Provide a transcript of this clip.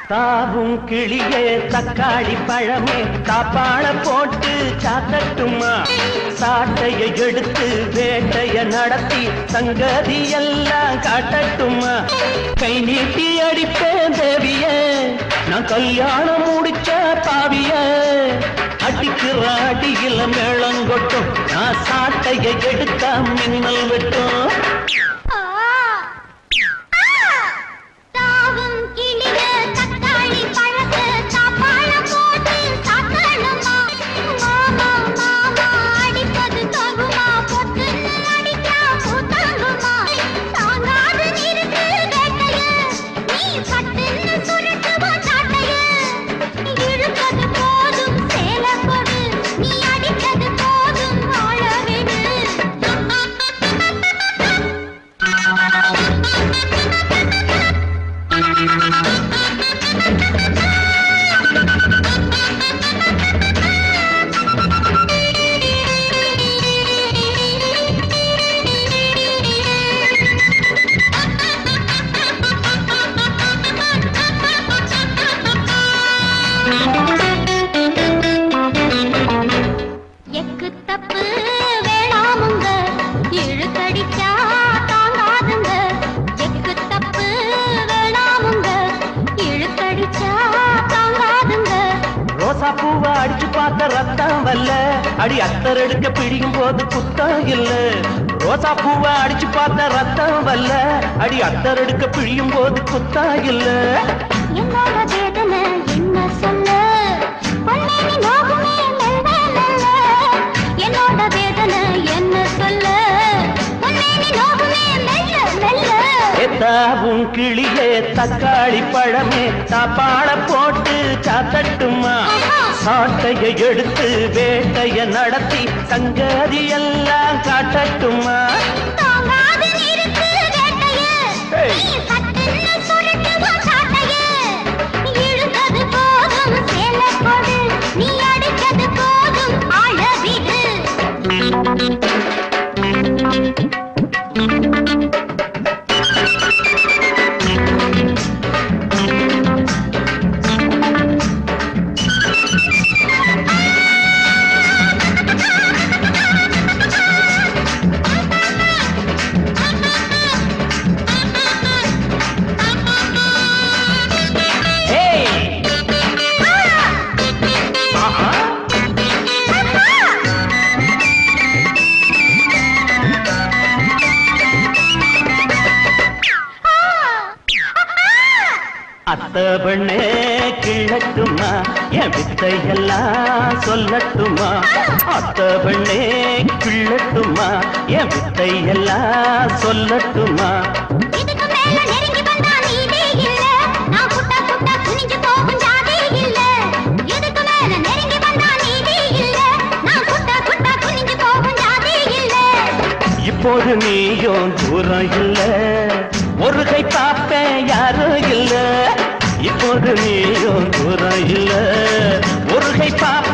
தாவும் கிளியே தக்காளி பழமே தாப்பாள போட்டு சாத்தட்டுமா சாட்டையை எடுத்து வேட்டைய நடத்தி சங்கதி எல்லாம் காட்டட்டுமா கை நீட்டி அடிப்பேன் தேவிய நான் கல்யாணம் முடிச்ச பாவிய அடிக்கிற அடியில மேளங்கொட்டும் நான் சாட்டையை எடுத்தா மின்னல் வெட்டும் பூவா அடிச்சு பார்த்த ரத்தம் வல்ல அடி அத்தர் எடுக்க பிடிக்கும் போது குத்தம் இல்ல ரோசா பூவா அடிச்சு பார்த்த ரத்தம் வல்ல அடி அத்தர் எடுக்க பிழியும் போது குத்தம் இல்ல என்னோட வேதனை என்ன சொல்ல பொன்னேனி நோகுமே மெல்ல மெல்ல என்னோட வேதனை என்ன சொல்ல பொன்னேனி நோகுமே மெல்ல மெல்ல தாவும் கிளியே தக்காளி பழமே தாப்பாள போட்டு சாத்தட்டுமா சாட்டையை எடுத்து வேட்டைய நடத்தி சங்கதி எல்லாம் காட்டட்டுமா நீ அடித்தது போதும் ஆழவிடு அத்த பெண்ணே கிழட்டுமா என் வித்தையெல்லாம் சொல்லட்டுமா அத்த பெண்ணே கிழட்டுமா என் வித்தையெல்லாம் சொல்லட்டுமா இதுக்கு மேல நெருங்கி வந்தா நீதே இல்ல நான் புட்டா புட்டா குனிஞ்சு போகும் ஜாதி இல்ல இதுக்கு மேல நெருங்கி வந்தா நீதே இல்ல நான் புட்டா புட்டா குனிஞ்சு போகும் ஜாதி இல்ல இப்போது நீயும் தூரம் இல்ல ஒரு கை பாப்பேன் யாரும் இல்ல இப்போது நீயும் தூரம் இல்ல ஒரு கை பாப்ப